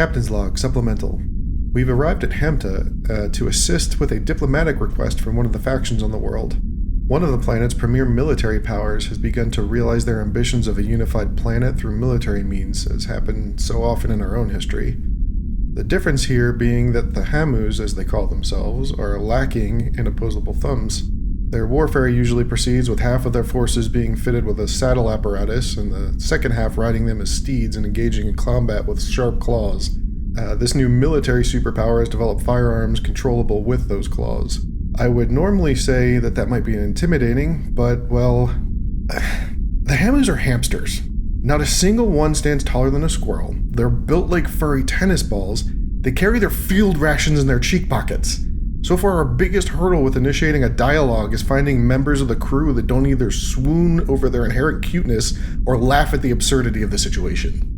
Captain's Log Supplemental. We've arrived at Hamta to assist with a diplomatic request from one of the factions on the world. One of the planet's premier military powers has begun to realize their ambitions of a unified planet through military means, as happened so often in our own history. The difference here being that the Hamus, as they call themselves, are lacking in opposable thumbs. Their warfare usually proceeds with half of their forces being fitted with a saddle apparatus, and the second half riding them as steeds and engaging in combat with sharp claws. This new military superpower has developed firearms controllable with those claws. I would normally say that might be intimidating, but, well, the Hamus are hamsters. Not a single one stands taller than a squirrel. They're built like furry tennis balls. They carry their field rations in their cheek pockets. So far, our biggest hurdle with initiating a dialogue is finding members of the crew that don't either swoon over their inherent cuteness or laugh at the absurdity of the situation.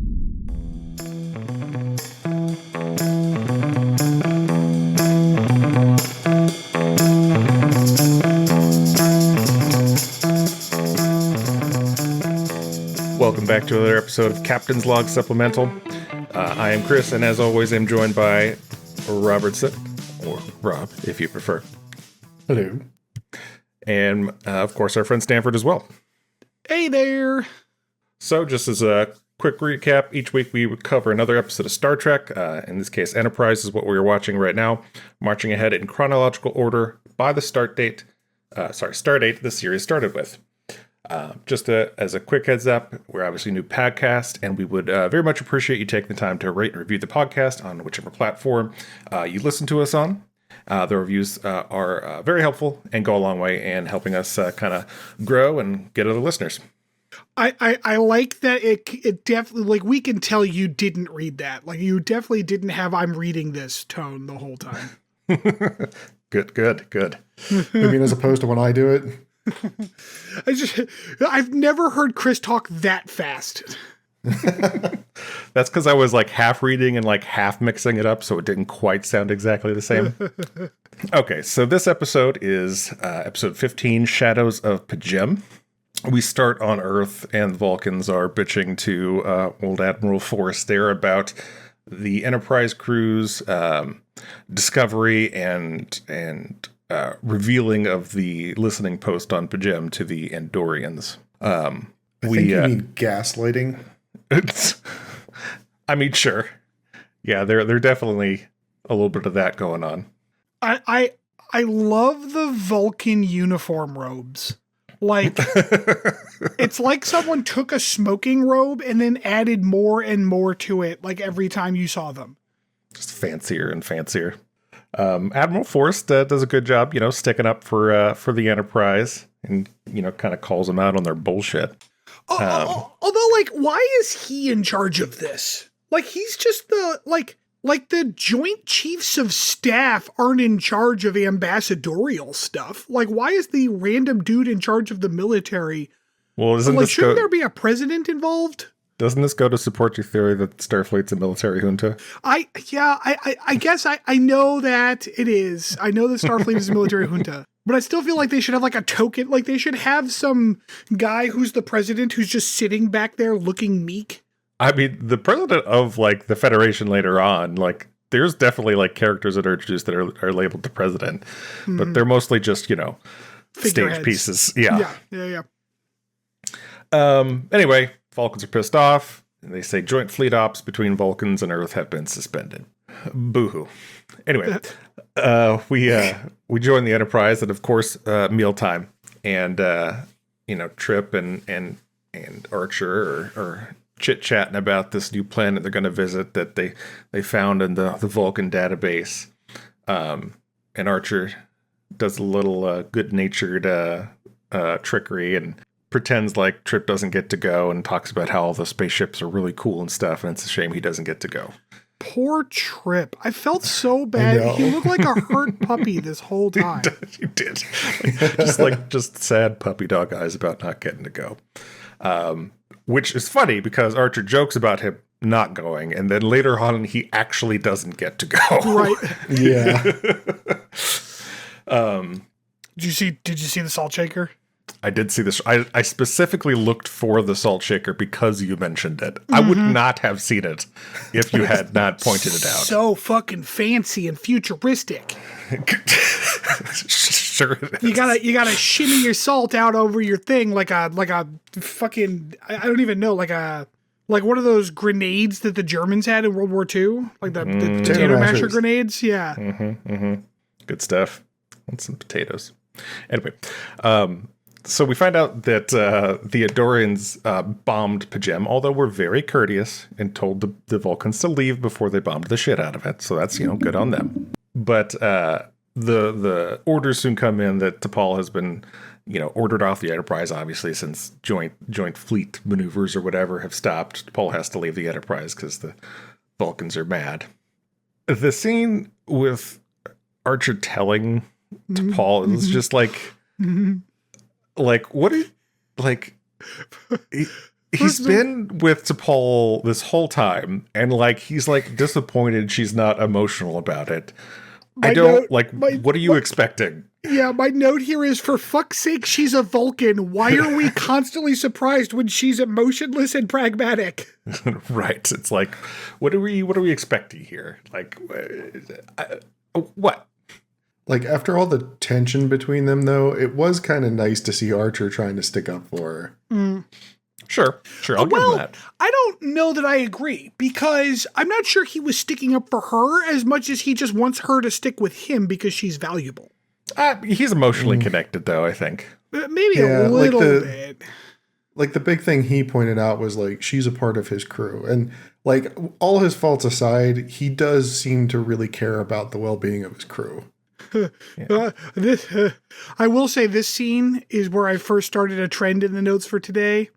Welcome back to another episode of Captain's Log Supplemental. I am Chris, and as always, I'm joined by Robertson, or Rob, if you prefer. Hello. And, of course, our friend Stanford as well. Hey there! So, just as a quick recap, each week we would cover another episode of Star Trek. In this case, Enterprise is what we're watching right now, marching ahead in chronological order by the start date the series started with. Just as a quick heads up, we're obviously a new podcast, and we would very much appreciate you taking the time to rate and review the podcast on whichever platform you listen to us on. The reviews are very helpful and go a long way in helping us kind of grow and get other listeners. I like that it definitely, like, we can tell you didn't read that. Like, you definitely didn't have I'm reading this tone the whole time. Good. I mean, as opposed to when I do it. I've never heard Chris talk that fast. That's because I was like half reading and like half mixing it up, so it didn't quite sound exactly the same. Okay, so this episode is episode 15, Shadows of Pajem. We start on Earth, and the Vulcans are bitching to old Admiral Forrester about the Enterprise crew's discovery and revealing of the listening post on Pajem to the Andorians. I think you mean gaslighting. I mean, sure. Yeah, there definitely a little bit of that going on. I love the Vulcan uniform robes. Like, it's like someone took a smoking robe and then added more and more to it, like every time you saw them. Just fancier and fancier. Admiral Forrest does a good job, sticking up for the Enterprise, and kind of calls them out on their bullshit. Although, like, why is he in charge of this? Like, he's just the Joint Chiefs of Staff aren't in charge of ambassadorial stuff. Like, why is the random dude in charge of the military? Well, shouldn't there be a president involved? Doesn't this go to support your theory that Starfleet's a military junta? I guess I know that it is. I know that Starfleet is a military junta, but I still feel like they should have like a token. Like, they should have some guy who's the president who's just sitting back there looking meek. I mean, the president of like the Federation later on, like, there's definitely like characters that are introduced that are labeled the president, but they're mostly just, stage pieces. Yeah. Anyway, Vulcans are pissed off, and they say joint fleet ops between Vulcans and Earth have been suspended. Boo-hoo. Anyway, we join the Enterprise, and of course, mealtime, and Trip and Archer are chit-chatting about this new planet they're going to visit that they found in the Vulcan database. And Archer does a little good-natured trickery and pretends like Trip doesn't get to go and talks about how all the spaceships are really cool and stuff, and it's a shame he doesn't get to go. Poor Trip. I felt so bad. He looked like a hurt puppy this whole time. You did. just sad puppy dog eyes about not getting to go. Which is funny because Archer jokes about him not going, and then later on he actually doesn't get to go. Right. Yeah. Did you see the salt shaker? I did see this. I specifically looked for the salt shaker because you mentioned it. I would not have seen it if you had not pointed it out. So fucking fancy and futuristic. Sure it is. You gotta shimmy your salt out over your thing like a fucking, I don't even know, like one of those grenades that the Germans had in World War II, like the potato masher grenades. Yeah. Good stuff. And some potatoes. Anyway, so we find out that the Adorians bombed Pajem, although we're very courteous and told the Vulcans to leave before they bombed the shit out of it. So that's, good on them. But the orders soon come in that T'Pol has been, ordered off the Enterprise, obviously, since joint fleet maneuvers or whatever have stopped. T'Pol has to leave the Enterprise because the Vulcans are mad. The scene with Archer telling T'Pol is just like what is, he's been with T'Pol this whole time, and he's disappointed she's not emotional about it. What are you expecting? Yeah, my note here is, for fuck's sake, she's a Vulcan. Why are we constantly surprised when she's emotionless and pragmatic? Right. It's what are we expecting here? What? After all the tension between them, though, it was kind of nice to see Archer trying to stick up for her. Sure, I'll give him that. I don't know that I agree, because I'm not sure he was sticking up for her as much as he just wants her to stick with him because she's valuable. He's emotionally connected, though, I think. Maybe a little bit. The big thing he pointed out was, she's a part of his crew. And, all his faults aside, he does seem to really care about the well-being of his crew. I will say this scene is where I first started a trend in the notes for today.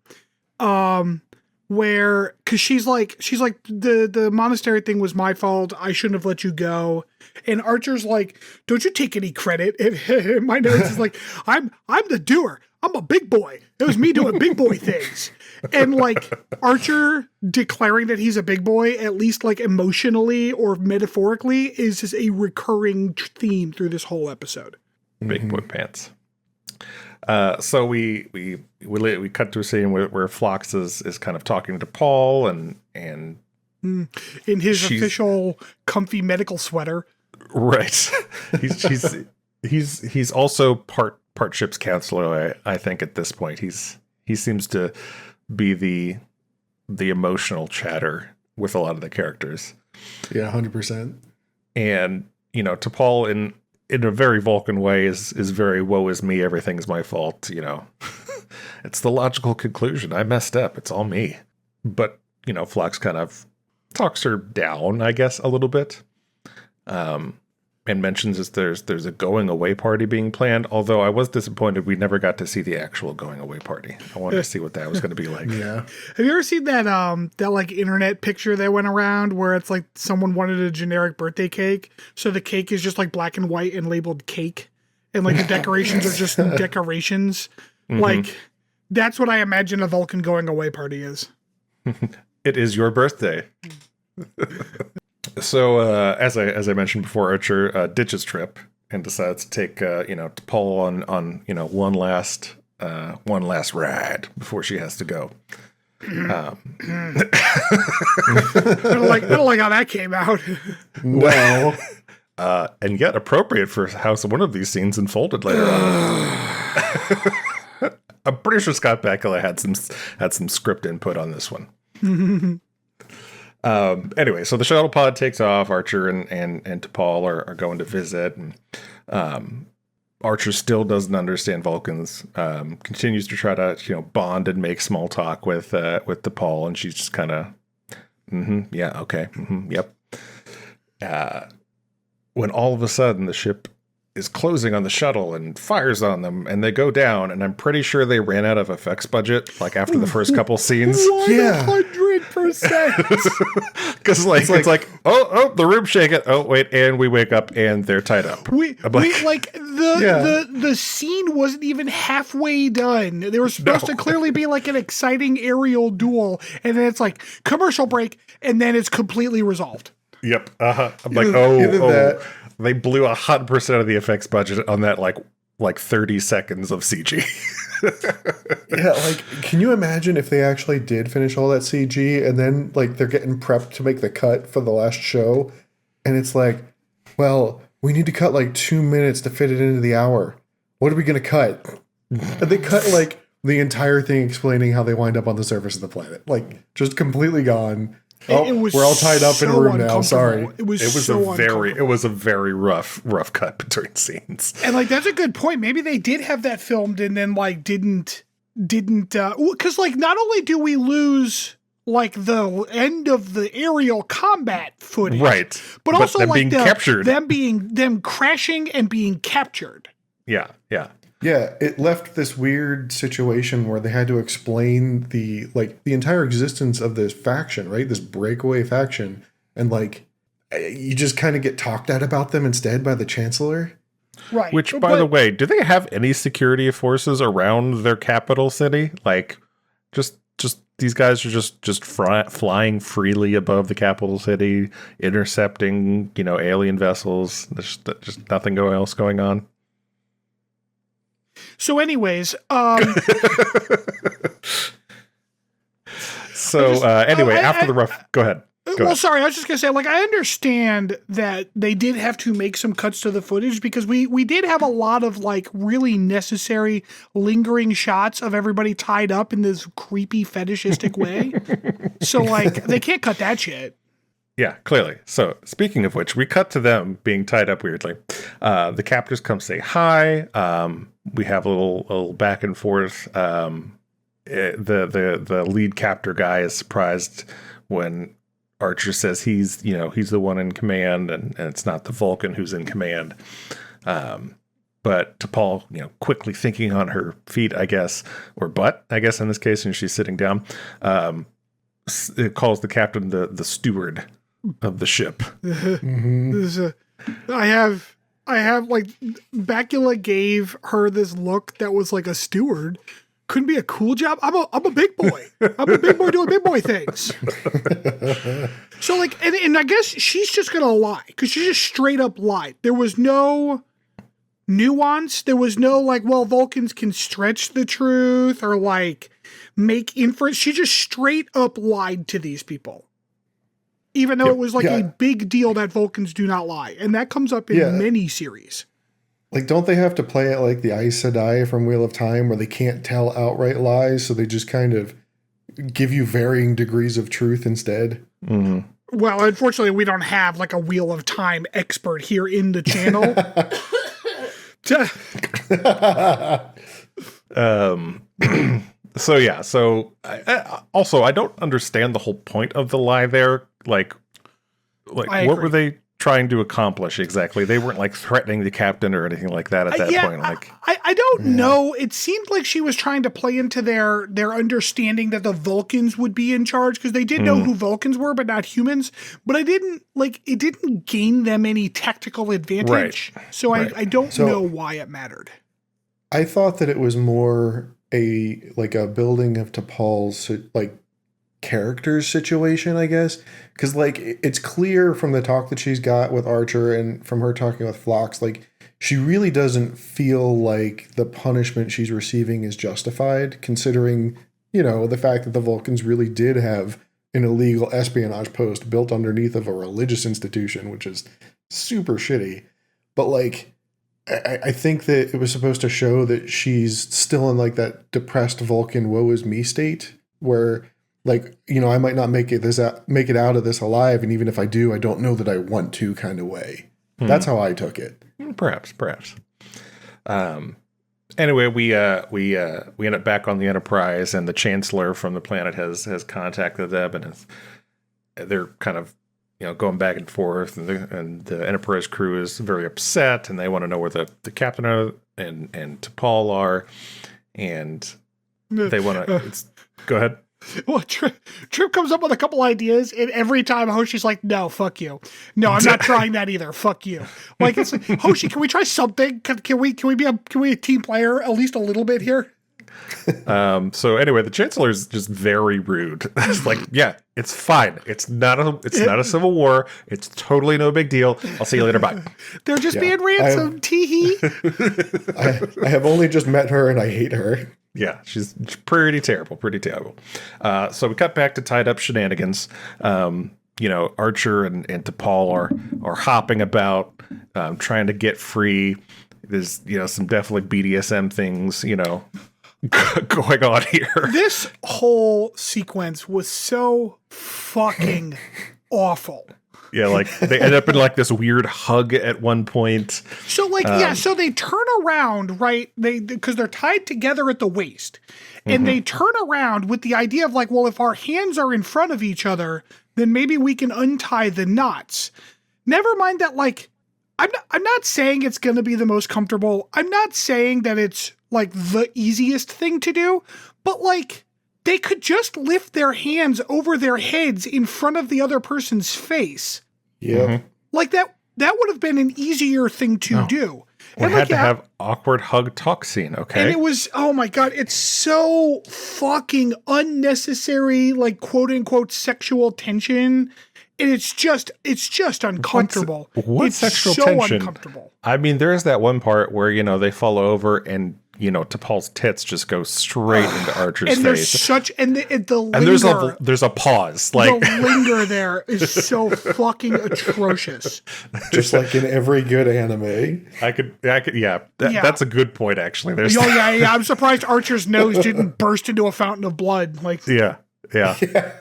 Where, cause she's like, the monastery thing was my fault. I shouldn't have let you go. And Archer's like, don't you take any credit. And my notes is I'm the doer. I'm a big boy. It was me doing big boy things. And Archer declaring that he's a big boy, at least emotionally or metaphorically, is just a recurring theme through this whole episode. Big boy pants. So we cut to a scene where Phlox is kind of talking to Paul and in his official comfy medical sweater. Right. He's also part ship's counselor. I think at this point he seems to be the emotional chatter with a lot of the characters. Yeah, 100%. And T'Pol in a very Vulcan way is very woe is me, everything's my fault, It's the logical conclusion. I messed up. It's all me. But, Phlox kind of talks her down, I guess, a little bit. And mentions there's a going away party being planned, although I was disappointed we never got to see the actual going away party. I wanted to see what that was going to be like. Yeah. Have you ever seen that internet picture that went around where it's someone wanted a generic birthday cake, so the cake is just black and white and labeled cake, and the decorations are just decorations? That's what I imagine a Vulcan going away party is. It is your birthday. So, as I mentioned before, Archer ditches Trip and decides to take T'Pol on one last ride before she has to go. I don't like how that came out. No. And yet appropriate for how one of these scenes unfolded later on. I'm pretty sure Scott Bakula had some script input on this one. Anyway, so the shuttle pod takes off. Archer and T'Pol are going to visit, and Archer still doesn't understand Vulcans. Continues to try to bond and make small talk with T'Pol, and she's just kind of yeah, okay, yep. When all of a sudden the ship is closing on the shuttle and fires on them, and they go down, and I'm pretty sure they ran out of effects budget after the first couple scenes. 100%. Because it's like oh the room's shaking. Oh wait, and we wake up and they're tied up. The scene wasn't even halfway done. There was supposed to clearly be an exciting aerial duel, and then it's commercial break, and then it's completely resolved. Yep. I'm that. They blew 100% of the effects budget on that 30 seconds of CG. Yeah, like, can you imagine if they actually did finish all that CG and then, like, they're getting prepped to make the cut for the last show, and it's like, well, we need to cut, like, 2 minutes to fit it into the hour. What are we going to cut? And they cut, like, the entire thing explaining how they wind up on the surface of the planet. Like, just completely gone. Oh, we're all tied up in a room now. Sorry. It was a very rough cut between scenes. And like that's a good point. Maybe they did have that filmed and then like didn't because like not only do we lose like the end of the aerial combat footage, right? But also them like being captured, them crashing and being captured. Yeah. Yeah, it left this weird situation where they had to explain the entire existence of this faction, right? This breakaway faction, and like you just kind of get talked at about them instead by the Chancellor. Right. Which, by the way, do they have any security forces around their capital city? Like, just these guys are just flying freely above the capital city, intercepting, alien vessels. There's just nothing else going on. So anyways, after the rough, go ahead. Sorry, I was just going to say, like, I understand that they did have to make some cuts to the footage because we did have a lot of, like, really necessary lingering shots of everybody tied up in this creepy fetishistic way. So, like, they can't cut that shit. Yeah, clearly. So, speaking of which, we cut to them being tied up weirdly. The captors come say hi. We have a little back and forth. The lead captor guy is surprised when Archer says he's the one in command, and it's not the Vulcan who's in command. But T'Pol, quickly thinking on her feet, I guess, or butt, I guess in this case, and she's sitting down, it calls the captain the steward of the ship. Mm-hmm. I have like Bakula gave her this look that was like a steward. Couldn't be a cool job. I'm a big boy. I'm a big boy doing big boy things. So like, and I guess she's just gonna lie because she just straight up lied. There was no nuance. There was no like, well, Vulcans can stretch the truth or like make inference. She just straight up lied to these people. Even though it was like a big deal that Vulcans do not lie. And that comes up in many series. Like, don't they have to play it like the Aes Sedai from Wheel of Time where they can't tell outright lies, so they just kind of give you varying degrees of truth instead? Mm-hmm. Well, unfortunately, we don't have like a Wheel of Time expert here in the channel. So I don't understand the whole point of the lie there. Like what were they trying to accomplish exactly? They weren't like threatening the captain or anything like that at that point. Like I don't know. It seemed like she was trying to play into their understanding that the Vulcans would be in charge because they did know who Vulcans were, but not humans. But it didn't gain them any tactical advantage. Right. So I don't know why it mattered. I thought that it was more a building of T'Pol's like characters situation, I guess, because like it's clear from the talk that she's got with Archer and from her talking with Phlox, like she really doesn't feel like the punishment she's receiving is justified, considering the fact that the Vulcans really did have an illegal espionage post built underneath of a religious institution, which is super shitty. But like I think that it was supposed to show that she's still in like that depressed Vulcan woe is me state where like, I might not make it out of this alive. And even if I do, I don't know that I want to kind of way. That's how I took it. Perhaps. Anyway, we end up back on the Enterprise, and the Chancellor from the planet has contacted them, and they're kind of going back and forth, and the Enterprise crew is very upset, and they want to know where the captain and T'Pol are, and they want to. Go ahead. Well, Trip comes up with a couple ideas, and every time Hoshi's like, "No, fuck you. No, I'm not trying that either. Fuck you." Like it's like, Hoshi, can we try something? Can we be a team player at least a little bit here? So anyway, the Chancellor is just very rude. It's like, yeah, it's fine. It's not a civil war. It's totally no big deal. I'll see you later. Bye. They're just being ransomed. Teehee. I have only just met her and I hate her. Yeah, she's pretty terrible, pretty terrible. So we cut back to tied up shenanigans. Archer and T'Pol are hopping about, trying to get free. There's, some definitely BDSM things, going on here. This whole sequence was so fucking awful. Yeah, like they end up in like this weird hug at one point. So so they turn around, right? Because they're tied together at the waist. And they turn around with the idea of like, well, if our hands are in front of each other, then maybe we can untie the knots. Never mind that, like, I'm not saying it's going to be the most comfortable. I'm not saying that it's like the easiest thing to do, but like they could just lift their hands over their heads in front of the other person's face. Yeah. Like that would have been an easier thing to do. We had to have awkward hug talk scene, okay? And it was, oh my God, it's so fucking unnecessary, like quote unquote sexual tension. And it's just uncomfortable. What's sexual so tension? Uncomfortable. I mean, there's that one part where, they fall over and, T'Pol's tits just go straight into Archer's and there's face. the linger, And there's a pause. Like the linger there is so fucking atrocious. Just like in every good anime. I could, yeah. That's a good point, actually. There's I'm surprised Archer's nose didn't burst into a fountain of blood. Like, yeah.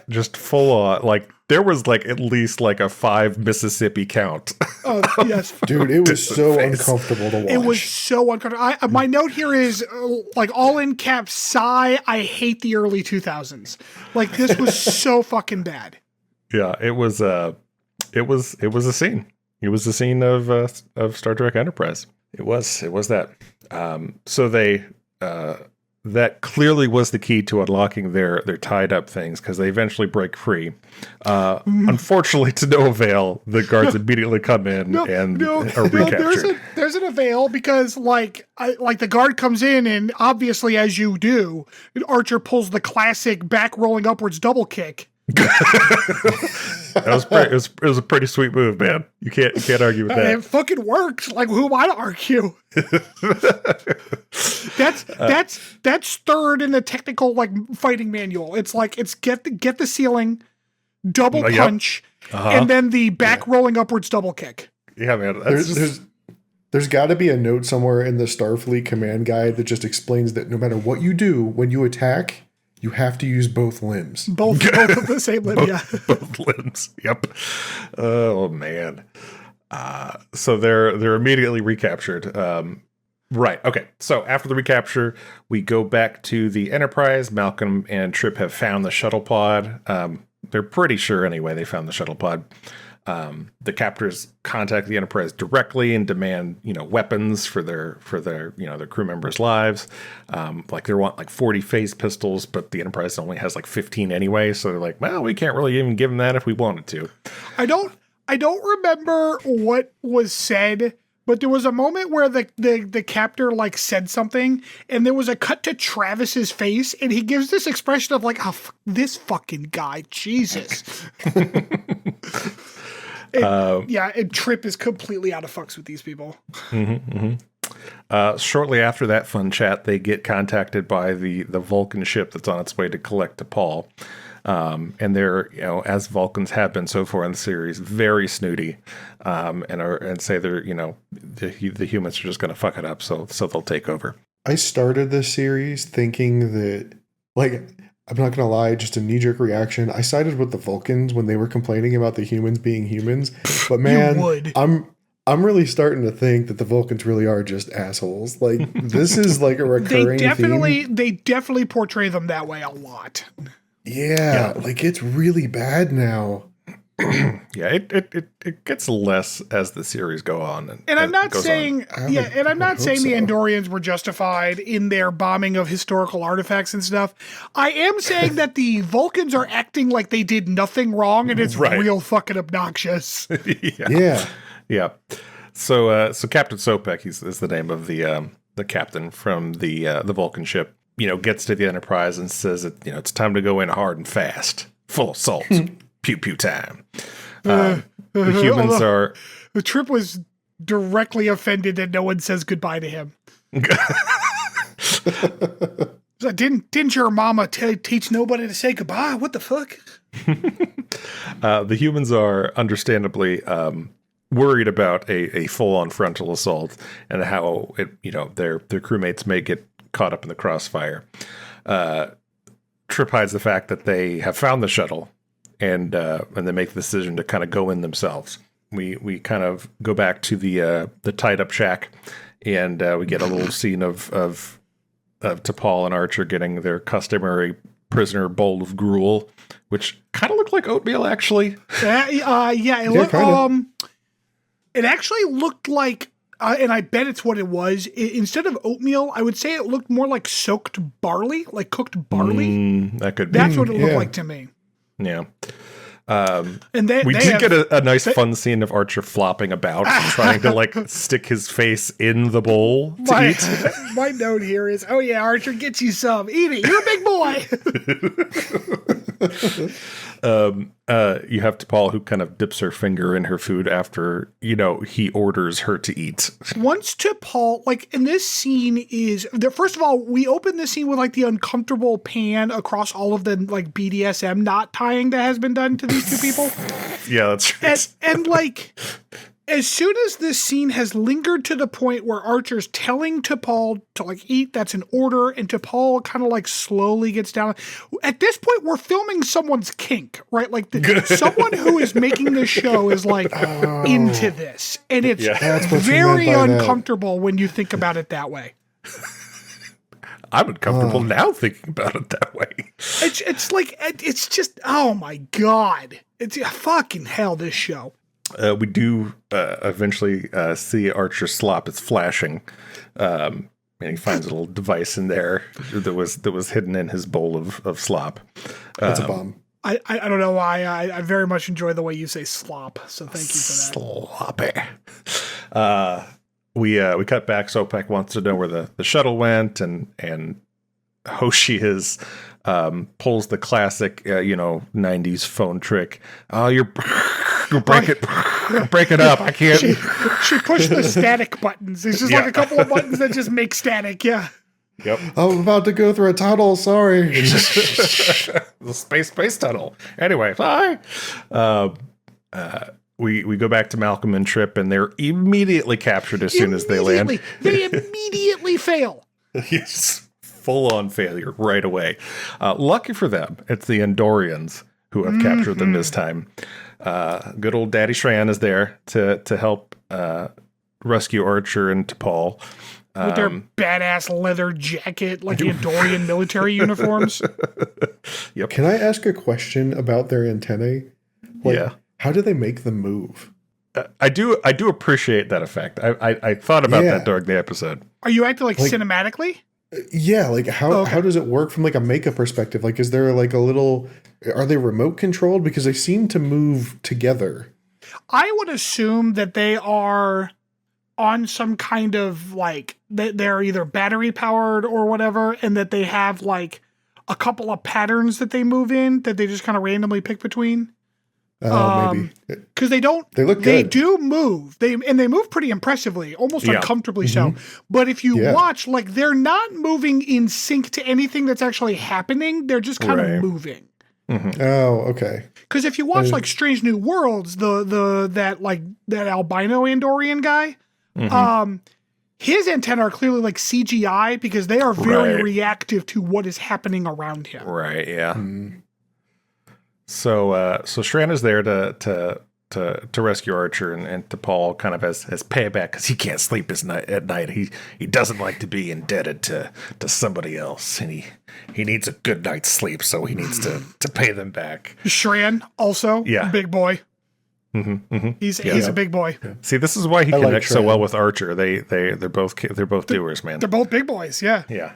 Just full on. Like, there was like at least like a 5 Mississippi count. Oh, yes. Dude, it was so uncomfortable to watch. It was so uncomfortable. My note here is like all in caps, sigh, I hate the early 2000s. Like, this was so fucking bad. Yeah, it was a scene. It was a scene of Star Trek Enterprise. It was that. So they that clearly was the key to unlocking their tied up things, because they eventually break free. Unfortunately, to no avail, the guards immediately come in and are recaptured. There's an avail, because the guard comes in, and obviously, as you do, Archer pulls the classic back rolling upwards double kick. It was a pretty sweet move, man. You can't argue with that. It fucking worked. Like, who am I to argue? That's third in the technical like fighting manual. It's like get the ceiling, double punch, and then the back rolling upwards double kick. Yeah, man. There's got to be a note somewhere in the Starfleet command guide that just explains that no matter what you do when you attack, you have to use both limbs. Both of the same limb, yeah. Both limbs. Yep. Oh man. So they're immediately recaptured. Right. Okay. So after the recapture, we go back to the Enterprise. Malcolm and Trip have found the shuttle pod. They're pretty sure anyway they found the shuttle pod. The captors contact the Enterprise directly and demand, weapons for their their crew members' lives. Like they want like 40 phase pistols, but the Enterprise only has like 15 anyway. So they're like, well, we can't really even give them that if we wanted to. I don't remember what was said, but there was a moment where the captor like said something, and there was a cut to Travis's face, and he gives this expression of like, oh, this fucking guy, Jesus. And Trip is completely out of fucks with these people. Shortly after that fun chat, they get contacted by the Vulcan ship that's on its way to collect T'Pol. And they're, as Vulcans have been so far in the series, very snooty, and say they're, the humans are just going to fuck it up, so they'll take over. I started this series thinking that, like, I'm not going to lie, just a knee-jerk reaction. I sided with the Vulcans when they were complaining about the humans being humans. But man, I'm really starting to think that the Vulcans really are just assholes. Like, this is like a recurring theme. They definitely portray them that way a lot. Yeah, like it's really bad now. Yeah, it gets less as the series go on. And I'm not saying, I'm not saying the Andorians were justified in their bombing of historical artifacts and stuff. I am saying that the Vulcans are acting like they did nothing wrong, and it's real fucking obnoxious. Yeah. So Captain Sopek is the name of the captain from the Vulcan ship. Gets to the Enterprise and says that it's time to go in hard and fast, full assault. Pew pew time. The humans are. The Trip was directly offended that no one says goodbye to him. So didn't your mama teach nobody to say goodbye? What the fuck? The humans are understandably worried about a full-on frontal assault and how their crewmates may get caught up in the crossfire. Trip hides the fact that they have found the shuttle and they make the decision to kind of go in themselves. We kind of go back to the tied up shack, and we get a little scene of T'Pol and Archer getting their customary prisoner bowl of gruel, which kind of looked like oatmeal, actually. It actually looked like, and I bet it's what it was. Instead of oatmeal, I would say it looked more like soaked barley, like cooked barley. That could be. That's what it looked like to me. Yeah. And we did get a nice fun scene of Archer flopping about, trying to stick his face in the bowl to eat. My note here is, oh yeah, Archer, get you some. Eat it. You're a big boy. You have T'Pol, who kind of dips her finger in her food after, he orders her to eat. Once T'Pol, in this scene first of all, we open this scene with the uncomfortable pan across all of the BDSM knot tying that has been done to these two people. Yeah, that's right. And as soon as this scene has lingered to the point where Archer's telling T'Pol to eat, that's an order, and T'Pol kind of slowly gets down. At this point, we're filming someone's kink, right? Someone who is making this show is into this, and it's very uncomfortable when you think about it that way. I'm uncomfortable now thinking about it that way. It's just, oh my God. It's fucking hell, this show. We do eventually see Archer slop. It's flashing, and he finds a little device in there that was hidden in his bowl of slop. That's a bomb. I don't know why. I very much enjoy the way you say slop, so thank you for that. Sloppy. We cut back. Sopak wants to know where the shuttle went, and Hoshi pulls the classic 90s phone trick. Oh, you'll break it up. I can't. She pushed the static buttons. It's just a couple of buttons that just make static. Yeah. Yep. I'm about to go through a tunnel. Sorry. The space tunnel. Anyway, bye. We go back to Malcolm and Trip, and they're immediately captured as soon as they land. They immediately fail. Yes. Full-on failure right away. Lucky for them, it's the Andorians who have captured them this time. Good old Daddy Shran is there to help rescue Archer and T'Pol. With their badass leather jacket, the Andorian military uniforms. Yep. Can I ask a question about their antennae? How do they make them move? I do appreciate that effect. I thought about that during the episode. Are you acting cinematically? Yeah, how does it work from a makeup perspective? Is there a little, are they remote controlled? Because they seem to move together. I would assume that they are on some kind of they're either battery powered or whatever, and that they have a couple of patterns that they move in that they just kind of randomly pick between. Maybe because they don't. They look good. They do move. They move pretty impressively, almost uncomfortably so. But if you watch, they're not moving in sync to anything that's actually happening. They're just kind of moving. Mm-hmm. Oh, okay. Because if you watch Strange New Worlds, that albino Andorian guy, his antennae are clearly CGI because they are very reactive to what is happening around him. Right. Yeah. Mm. So Shran is there to rescue Archer, and T'Pol kind of as payback because he can't sleep at night. He doesn't like to be indebted to somebody else, and he needs a good night's sleep, so he needs to pay them back. Shran also, big boy. Mm-hmm, mm-hmm. He's a big boy. Yeah. See, this is why he connects so well with Archer. They're both doers, man. They're both big boys. Yeah. Yeah.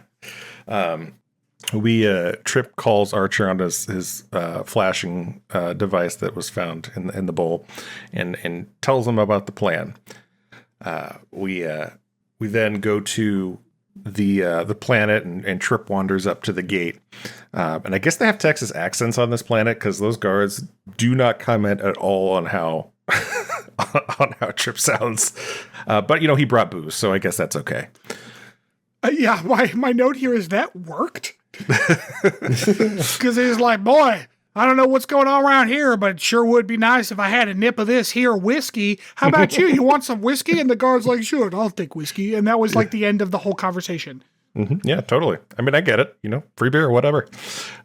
Trip calls Archer on his flashing device that was found in the bowl, and tells him about the plan. We then go to the planet, and Trip wanders up to the gate. And I guess they have Texas accents on this planet because those guards do not comment at all on how on how Trip sounds. But he brought booze, so I guess that's okay. Yeah, my note here is that worked. Because he's like, boy, I don't know what's going on around here, but it sure would be nice if I had a nip of this here whiskey. How about you? You want some whiskey? And the guard's like, sure, I'll take whiskey. And that was like the end of the whole conversation. Mm-hmm. Yeah, totally. I mean, I get it. Free beer or whatever.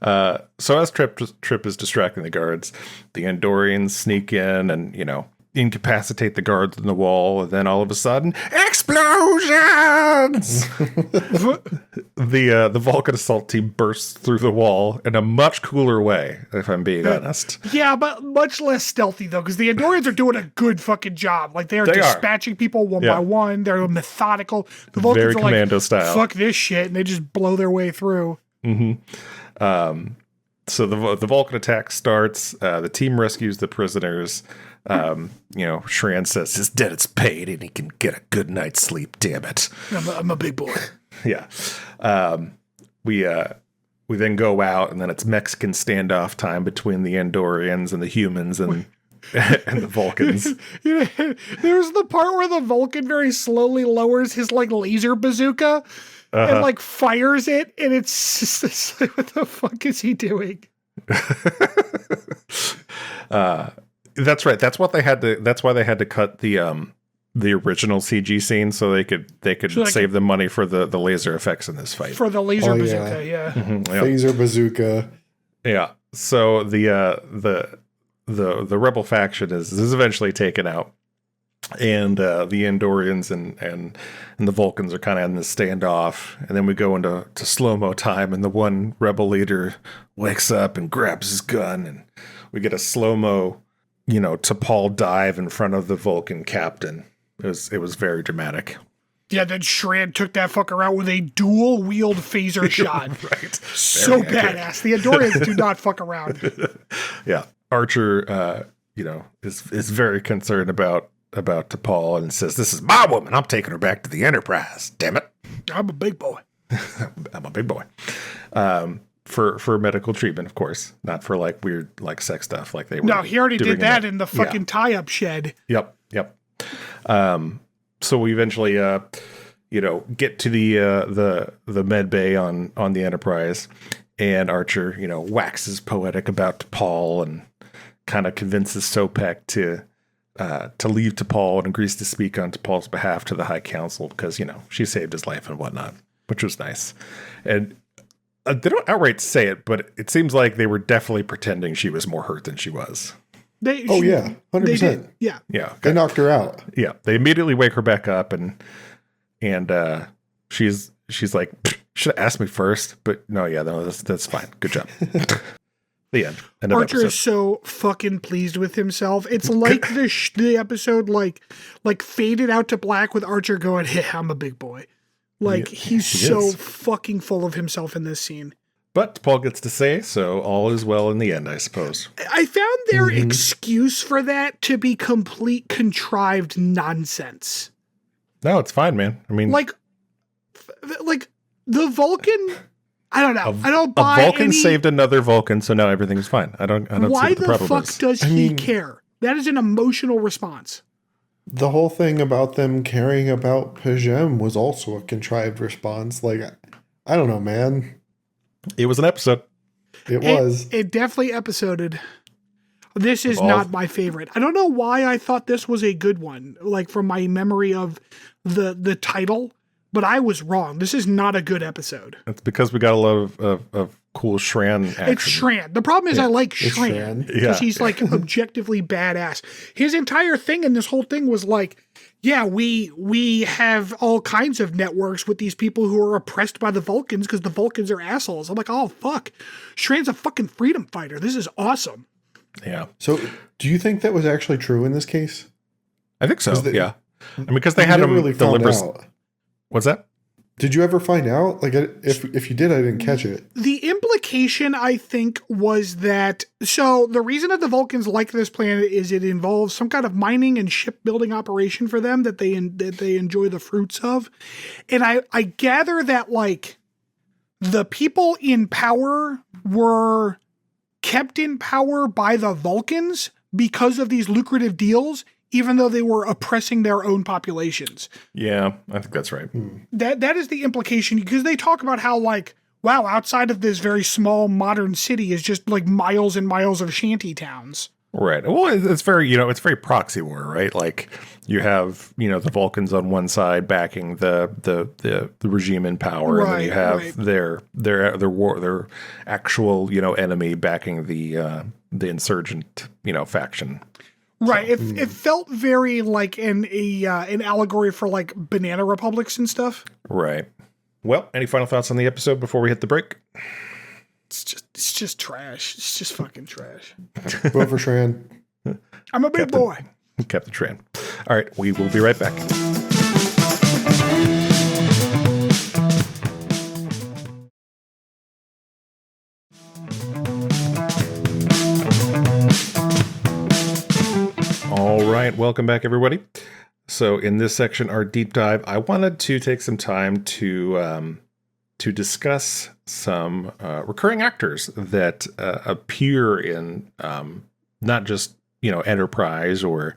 So as Trip is distracting the guards, the Andorians sneak in and, incapacitate the guards in the wall, and then all of a sudden, explosions! The Vulcan assault team bursts through the wall in a much cooler way, if I'm being honest. Yeah, but much less stealthy, though, because the Andorians are doing a good fucking job. Like, they are dispatching people one by one. They're methodical. The Vulcans Very are commando like, style. Fuck this shit, and they just blow their way through. Mm-hmm. So the Vulcan attack starts. The team rescues the prisoners. Shran says his debt is paid and he can get a good night's sleep. Damn it! I'm a big boy. Yeah. We then go out, and then it's Mexican standoff time between the Andorians and the humans and the Vulcans. There's the part where the Vulcan very slowly lowers his laser bazooka. And fires it, and it's just like, what the fuck is he doing? That's right. That's why they had to cut the original CG scene so they could save the money for the laser effects in this fight. For the laser bazooka, yeah. Mm-hmm, yeah. Phaser bazooka. Yeah. So the rebel faction is eventually taken out. And the Andorians and the Vulcans are kind of in this standoff, and then we go into slow-mo time, and the one rebel leader wakes up and grabs his gun, and we get a slow-mo, T'Pol dive in front of the Vulcan captain. It was very dramatic. Yeah, then Shran took that fucker out with a dual-wield phaser shot. Right. So badass. The Andorians do not fuck around. Yeah. Archer, is very concerned about T'Pol and says, "This is my woman. I'm taking her back to the Enterprise. Damn it. I'm a big boy." I'm a big boy. For medical treatment, of course, not for weird sex stuff like they were. No, he already did that in the fucking tie-up shed. Yep. So we eventually get to the med bay on the Enterprise, and Archer waxes poetic about T'Pol and kind of convinces Sopek to leave T'Pol and agrees to speak on T'Pol's behalf to the High Council because, she saved his life and whatnot, which was nice. And they don't outright say it, but it seems like they were definitely pretending she was more hurt than she was. 100%. Yeah. Yeah. Okay. They knocked her out. Yeah. They immediately wake her back up and she's like, should have asked me first, but no, that's fine. Good job. The end. Archer is so fucking pleased with himself. It's like the episode faded out to black with Archer going, "Hey, I'm a big boy." He's so fucking full of himself in this scene. But Paul gets to say, so all is well in the end, I suppose. I found their excuse for that to be complete contrived nonsense. No, it's fine, man. I mean, the Vulcan. I don't know. I don't buy a Vulcan saved another Vulcan, so now everything's fine. I don't see what the problem is. Why the fuck does he care? That is an emotional response. The whole thing about them caring about Pajem was also a contrived response. I don't know, man. It was an episode. It was. It definitely episoded. This is not my favorite. I don't know why I thought this was a good one, from my memory of the title. But I was wrong. This is not a good episode. It's because we got a lot of cool Shran action. It's Shran. The problem is I like Shran because he's objectively badass. His entire thing in this whole thing was we have all kinds of networks with these people who are oppressed by the Vulcans because the Vulcans are assholes. I'm like, oh, fuck. Shran's a fucking freedom fighter. This is awesome. Yeah. So do you think that was actually true in this case? I think so, yeah. Because they had him really deliver... out. What's that? Did you ever find out? If you did, I didn't catch it. The implication, I think, was that... So, the reason that the Vulcans like this planet is it involves some kind of mining and shipbuilding operation for them that they enjoy the fruits of. And I gather that, the people in power were kept in power by the Vulcans because of these lucrative deals, even though they were oppressing their own populations. Yeah, I think that's right. That is the implication, because they talk about how, like, wow, outside of this very small modern city is just like miles and miles of shanty towns. Right. Well, it's very, it's very proxy war, right? Like you have, the Vulcans on one side backing the regime in power, and then you have their actual, enemy backing the insurgent, faction. Right. So, it felt very like an allegory for like banana republics and stuff. Right. Well, any final thoughts on the episode before we hit the break? It's just trash. It's just fucking trash. Vote for Shran. I'm a big boy. Captain Shran. All right, we will be right back. All right, welcome back, everybody. So in this section, our deep dive, I wanted to take some time to discuss some recurring actors that appear in not just Enterprise or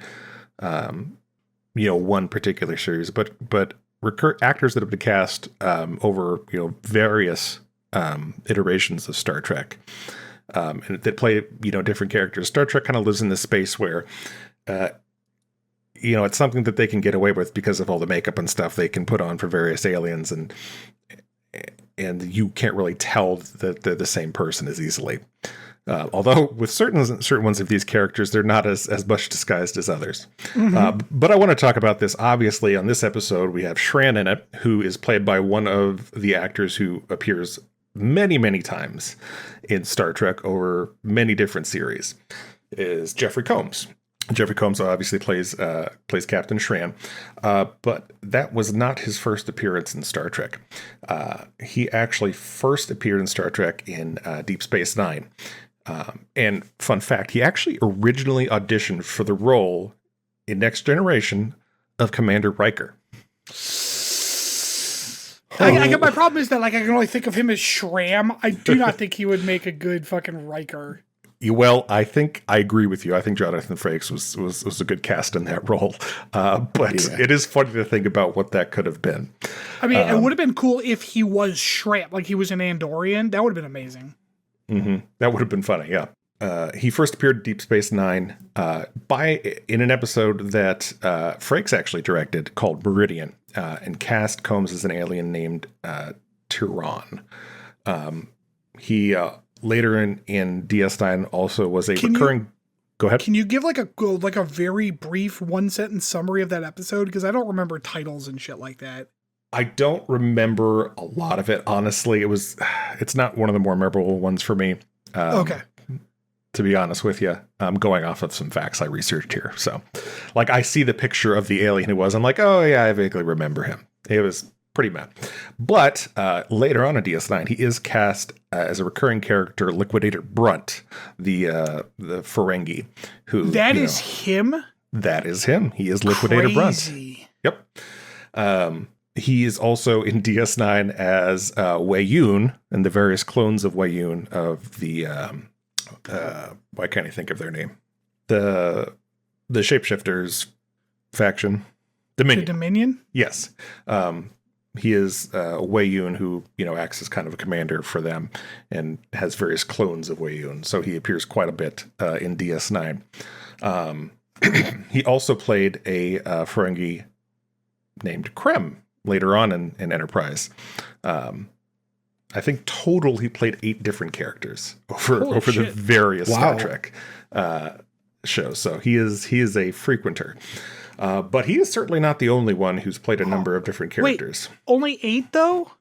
one particular series, but actors that have been cast over various iterations of Star Trek, and that play different characters. Star Trek kind of lives in this space where it's something that they can get away with because of all the makeup and stuff they can put on for various aliens, and you can't really tell that they're the same person as easily. Although with certain ones of these characters, they're not as much disguised as others. Mm-hmm. But I want to talk about this. Obviously, on this episode, we have Shran in it, who is played by one of the actors who appears many, many times in Star Trek over many different series, is Jeffrey Combs. Jeffrey Combs obviously plays Captain Shran, but that was not his first appearance in Star Trek. He actually first appeared in Star Trek in Deep Space Nine. And fun fact, he actually originally auditioned for the role in Next Generation of Commander Riker. My problem is that I can only think of him as Shram. I do not think he would make a good fucking Riker. Well, I think I agree with you. I think Jonathan Frakes was a good cast in that role. But it is funny to think about what that could have been. I mean, it would have been cool if he was Shram, like he was an Andorian. That would have been amazing. Mm-hmm. That would have been funny, yeah. He first appeared in Deep Space Nine in an episode that Frakes actually directed called Meridian, and cast Combs as an alien named Tyron. He later in DS9 also was a recurring. Go ahead. Can you give like a very brief 1-sentence summary of that episode? Because I don't remember titles and shit like that. I don't remember a lot of it, honestly. It's not one of the more memorable ones for me. Okay. To be honest with you, I'm going off of some facts I researched here. So, I see the picture of the alien it was. I'm like, oh yeah, I vaguely remember him. It was pretty mad. But later on in DS9, he is cast as a recurring character, Liquidator Brunt, the Ferengi. Who that is him. That is him. He is Liquidator Brunt. Yep. He is also in DS9 as Wei Yun and the various clones of Wei Yun of the why can't I think of their name? The Shapeshifters faction. Dominion. The Dominion? Yes. He is Wei Yun, who acts as kind of a commander for them and has various clones of Wei Yun. So he appears quite a bit in DS9. He also played a Ferengi named Krem later on in Enterprise. I think total he played 8 different characters over the various Star Trek shows. So he is a frequenter. But he is certainly not the only one who's played a number of different characters. Wait, only 8 though?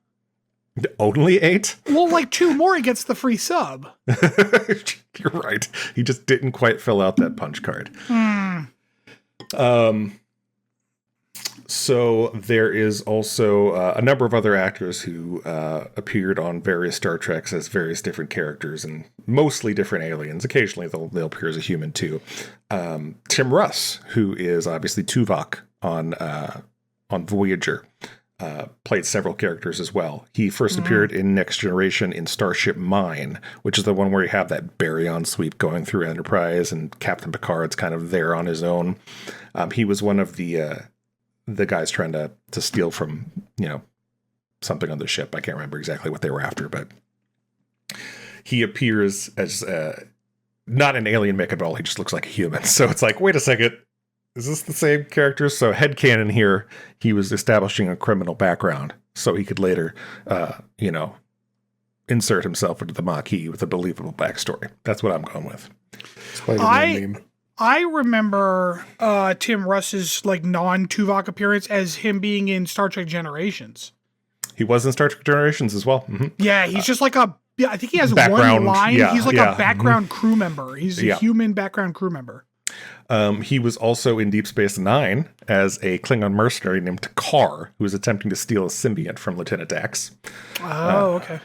Only 8? Well, 2 more he gets the free sub. You're right. He just didn't quite fill out that punch card. So there is also a number of other actors who appeared on various Star Treks as various different characters, and mostly different aliens. Occasionally they'll appear as a human too. Tim Russ, who is obviously Tuvok on Voyager, played several characters as well. He first appeared in Next Generation in Starship Mine, which is the one where you have that baryon sweep going through Enterprise, and Captain Picard's kind of there on his own. He was one of the guys trying to steal from, something on the ship. I can't remember exactly what they were after, but he appears as not an alien make at all. He just looks like a human. So it's like, wait a second. Is this the same character? So headcanon here, he was establishing a criminal background so he could later, insert himself into the Maquis with a believable backstory. That's what I'm going with. Spider-Man meme. I remember Tim Russ's non-Tuvok appearance as him being in Star Trek Generations. He was in Star Trek Generations as well. Mm-hmm. Yeah, he's just I think he has background, one line. yeah, he's a background crew member. He's a Yeah. human background crew member. He was also in Deep Space Nine as a Klingon mercenary named Takar, who was attempting to steal a symbiont from Lieutenant Dax. Oh, okay.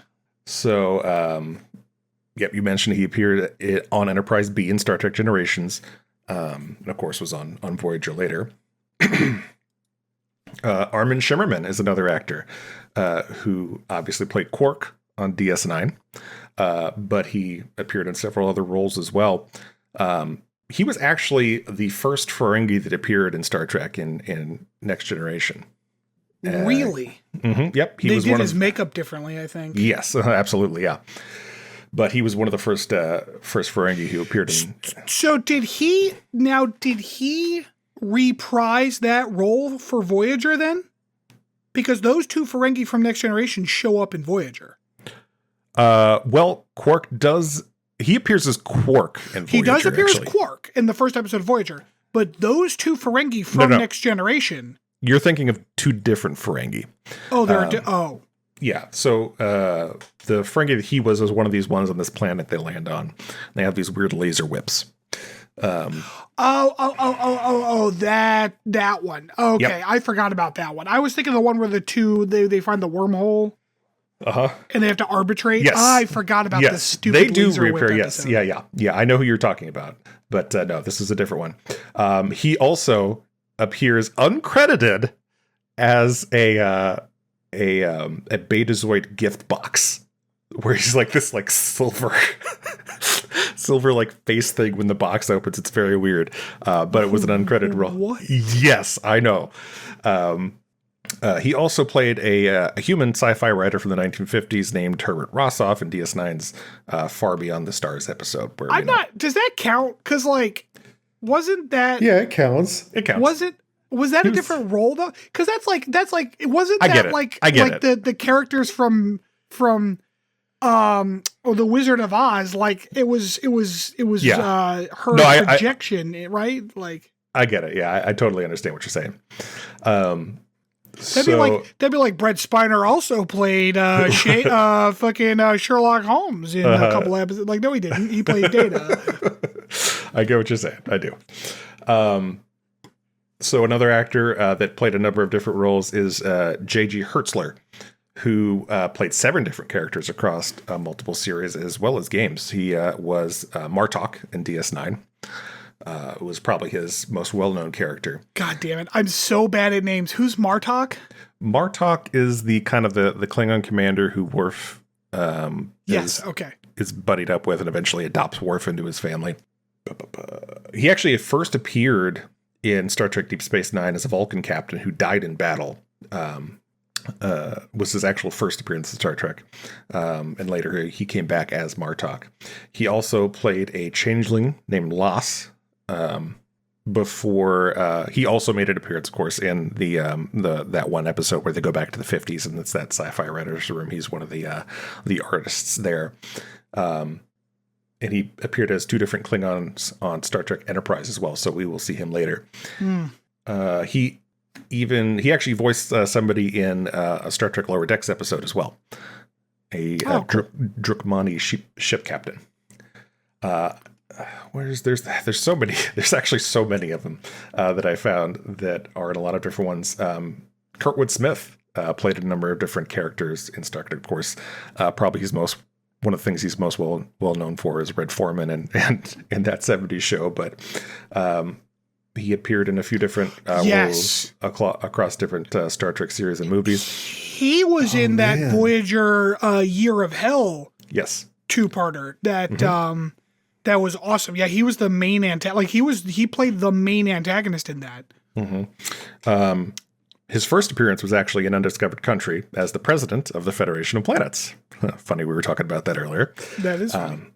So, you mentioned he appeared on Enterprise B in Star Trek Generations, and of course was on Voyager later. Armin Shimmerman is another actor who obviously played Quark on DS9, but he appeared in several other roles as well. He was actually the first Ferengi that appeared in Star Trek in Next Generation. Really? Mm-hmm, yep. They did his makeup differently, I think. Yes, absolutely, yeah. But he was one of the first Ferengi who appeared in... So did he reprise that role for Voyager then? Because those two Ferengi from Next Generation show up in Voyager. Well, Quark does... He appears as Quark in Voyager. He does appear as Quark in the first episode of Voyager. But those two Ferengi from Next Generation... You're thinking of two different Ferengi. Oh, they're... Yeah, so the Ferengi that he was one of these ones on this planet they land on. They have these weird laser whips. That one. Okay, yep. I forgot about that one. I was thinking the one where the two, they find the wormhole. Uh-huh. And they have to arbitrate. Yes. I forgot about the stupid they do laser reappear, whip yes. episode. Yeah, I know who you're talking about. But no, this is a different one. He also appears uncredited as a Betazoid gift box, where he's like this silver face thing when the box opens. It's very weird, but it was an uncredited role. What? Yes, I know. He also played a human sci-fi writer from the 1950s named Herbert Rossoff in DS9's Far Beyond the Stars episode. Where does that count? Because wasn't that? Yeah, it counts. It counts. Was that a different role though? Because that's like it wasn't that the characters from the Wizard of Oz, it was her projection, right? I get it. Yeah, I totally understand what you're saying. That'd be like Brett Spiner also played fucking Sherlock Holmes in a couple episodes. No, he didn't. He played Data. I get what you're saying. I do. So another actor that played a number of different roles is J.G. Hertzler, who played 7 different characters across multiple series as well as games. He was Martok in DS9. It was probably his most well-known character. God damn it. I'm so bad at names. Who's Martok? Martok is the kind of the Klingon commander who Worf is buddied up with and eventually adopts Worf into his family. He actually first appeared in Star Trek Deep Space Nine as a Vulcan captain who died in battle. Was his actual first appearance in Star Trek. And later he came back as Martok. He also played a changeling named Lass. Before he also made an appearance, of course, in that one episode where they go back to the 50s, and it's that sci-fi writers' room. He's one of the artists there. And he appeared as 2 different Klingons on Star Trek Enterprise as well, so we will see him later. He actually voiced somebody in a Star Trek Lower Decks episode as well. Cool. Drukmani ship captain. There's so many. There's actually so many of them that I found that are in a lot of different ones. Kurtwood Smith played a number of different characters in Star Trek. Of course, probably one of the things he's most well known for is Red Foreman and that 70s show. But He appeared in a few different roles across different Star Trek series and movies. He was in that Voyager Year of Hell two-parter that was awesome. Yeah, he was the main he played the main antagonist in that. His first appearance was actually in Undiscovered Country as the president of the Federation of Planets. Funny, we were talking about that earlier. That is funny.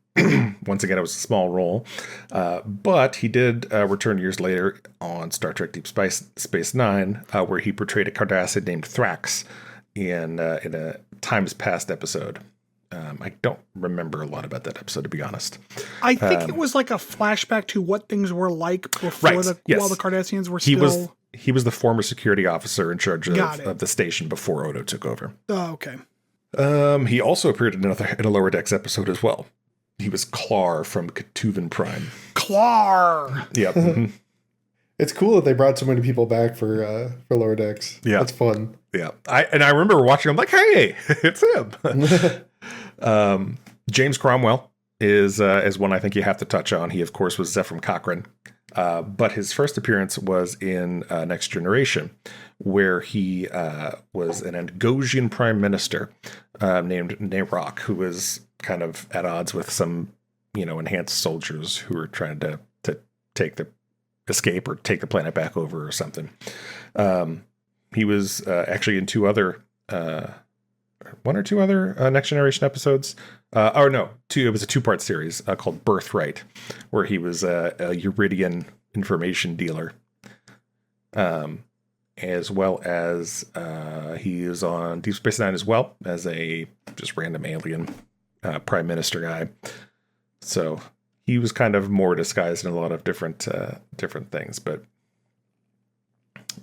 Once again, it was a small role, but he did return years later on Star Trek Deep Space Nine, where he portrayed a Cardassian named Thrax in a Times Past episode. I don't remember a lot about that episode, to be honest. I think it was like a flashback to what things were like before while the Cardassians were still... He was the former security officer in charge of the station before Odo took over. Oh, okay. He also appeared in a Lower Decks episode as well. He was Klar from Katuvan Prime. Klar! Yep. It's cool that they brought so many people back for Lower Decks. Yeah. That's fun. Yeah. I remember watching, I'm like, hey, it's him. James Cromwell is one I think you have to touch on. He, of course, was Zephram Cochrane. But his first appearance was in Next Generation, where he was an Angosian prime minister named Narok, who was kind of at odds with some, enhanced soldiers who were trying to escape or take the planet back over or something. He was actually in one or two other Next Generation episodes. It was a two-part series called Birthright, where he was a Uridian information dealer, as well as he is on Deep Space Nine as well as a just random alien prime minister guy. So he was kind of more disguised in a lot of different things. But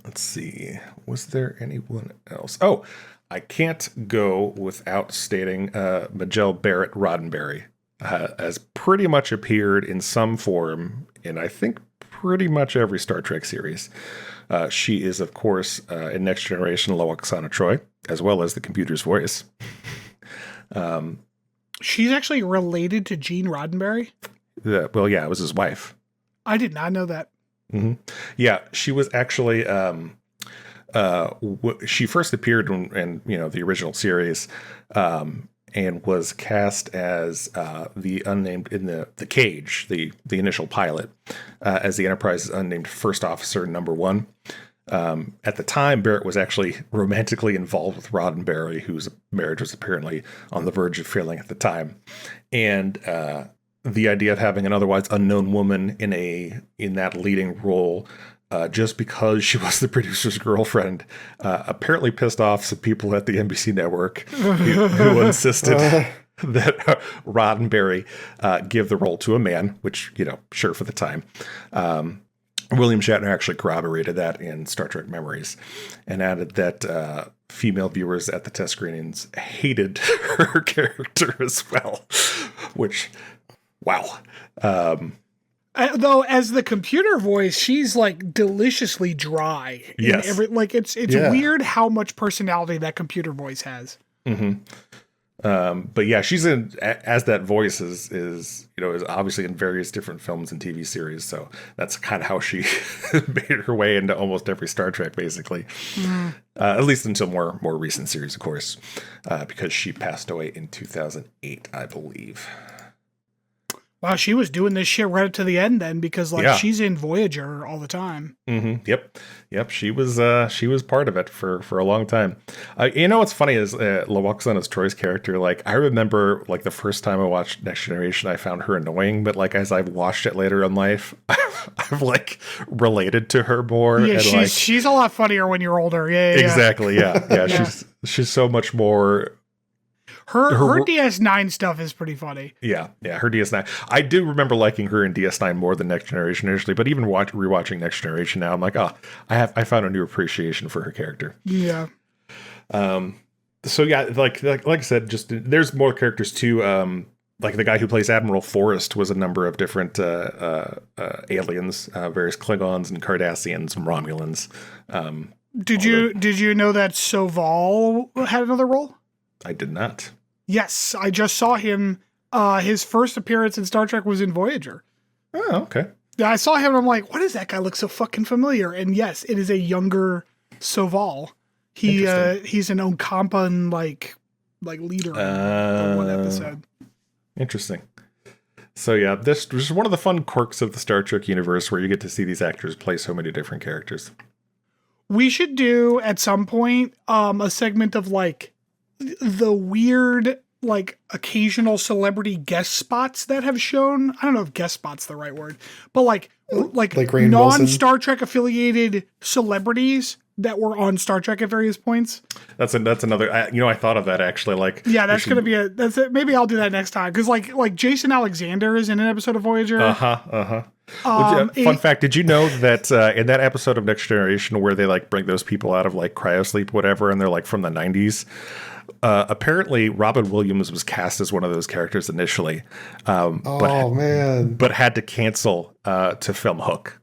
let's see, was there anyone else? Oh, I can't go without stating Majel Barrett Roddenberry has pretty much appeared in some form in, I think, pretty much every Star Trek series. She is, of course, in Next Generation Lwaxana Troi, as well as the computer's voice. She's actually related to Gene Roddenberry? It was his wife. I did not know that. Mm-hmm. Yeah, she was actually... she first appeared in the original series, and was cast as the unnamed in the Cage, the initial pilot, as the Enterprise's unnamed first officer number 1. At the time, Barrett was actually romantically involved with Roddenberry, whose marriage was apparently on the verge of failing at the time, and the idea of having an otherwise unknown woman in that leading role. Just because she was the producer's girlfriend, apparently pissed off some people at the NBC network who insisted that Roddenberry give the role to a man, which, sure for the time. William Shatner actually corroborated that in Star Trek Memories and added that female viewers at the test screenings hated her character as well, which, wow. Though, as the computer voice, she's like deliciously dry. Yes. It's weird how much personality that computer voice has. Mm-hmm. But yeah, she's as that voice is obviously in various different films and TV series. So that's kind of how she made her way into almost every Star Trek, basically. At least until more recent series, of course, because she passed away in 2008, I believe. Wow, she was doing this shit right up to the end then, because she's in Voyager all the time. Mm-hmm. Yep. She was part of it for a long time. What's funny is Lwaxana Troi's character. Like, I remember the first time I watched Next Generation, I found her annoying, but as I've watched it later in life, I've related to her more. Yeah, and she's a lot funnier when you're older. Yeah. Exactly. Yeah. Yeah. She's so much more. Her DS9 stuff is pretty funny. Yeah, her DS9. I do remember liking her in DS9 more than Next Generation initially, but even rewatching Next Generation now, I'm like, I found a new appreciation for her character. Yeah. So yeah, like I said, just there's more characters too. Like the guy who plays Admiral Forrest was a number of different aliens, various Klingons and Cardassians and Romulans. Did you know that Soval had another role? I did not. Yes, I just saw him. His first appearance in Star Trek was in Voyager. Oh, okay. Yeah, I saw him and I'm like, what does that guy look so fucking familiar? And yes, it is a younger Soval. He's an Okampan like leader in the one episode. Interesting. So yeah, this is one of the fun quirks of the Star Trek universe where you get to see these actors play so many different characters. We should do at some point a segment of like the weird like occasional celebrity guest spots that have shown. I don't know if guest spot's the right word, but like Rainn non-Star Trek affiliated celebrities that were on Star Trek at various points. That's another. I thought of that actually. Like, yeah, that's gonna be that's it. Maybe I'll do that next time because like Jason Alexander is in an episode of Voyager. Fun fact: did you know that in that episode of Next Generation where they like bring those people out of like cryosleep, whatever, and they're like from the 90s? Apparently, Robin Williams was cast as one of those characters initially, but had to cancel to film Hook.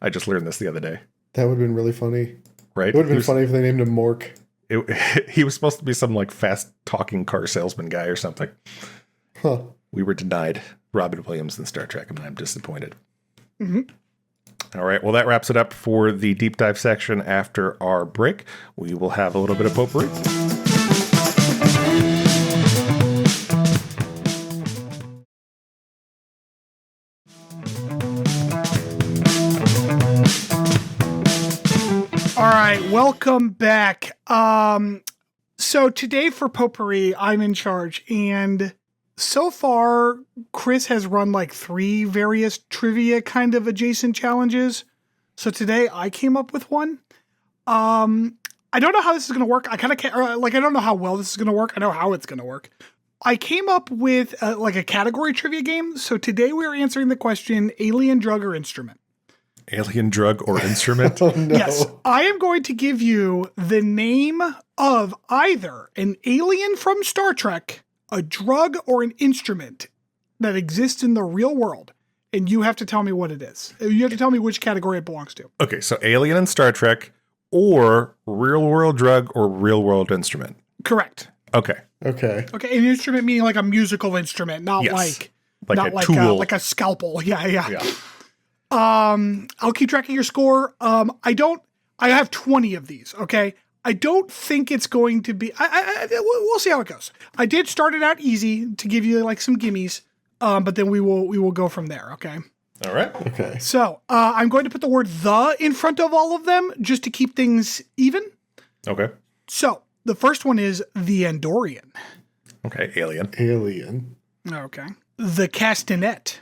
I just learned this the other day. That would have been really funny. Right? It would have been funny if they named him Mork. He was supposed to be some like fast talking car salesman guy or something. Huh. We were denied Robin Williams in Star Trek, and I'm disappointed. Mm-hmm. All right. Well, that wraps it up for the deep dive section. After our break, we will have a little bit of potpourri. All right, welcome back. So today for Potpourri, I'm in charge, and so far, Chris has run like 3 various trivia kind of adjacent challenges. So today I came up with one. I don't know how this is going to work. I kind of can't, I don't know how well this is going to work. I know how it's going to work. I came up with like a category trivia game. So today we are answering the question, alien, drug, or instrument. Alien, drug, or instrument? Oh, no. Yes, I am going to give you the name of either an alien from Star Trek, a drug, or an instrument that exists in the real world. And you have to tell me what it is. You have to tell me which category it belongs to. Okay, so alien in Star Trek, or real world drug, or real world instrument. Correct. Okay. Okay. Okay, an instrument meaning like a musical instrument, not Yes. like Like not a tool. like a scalpel. Yeah. I'll keep track of your score. I have 20 of these. Okay. I don't think it's going to be, we'll see how it goes. I did start it out easy to give you like some gimmies. But then we will go from there. Okay. All right. Okay. So, I'm going to put the word the in front of all of them just to keep things even. Okay. So the first one is the Andorian. Okay. Alien. Alien. Okay. The castanet.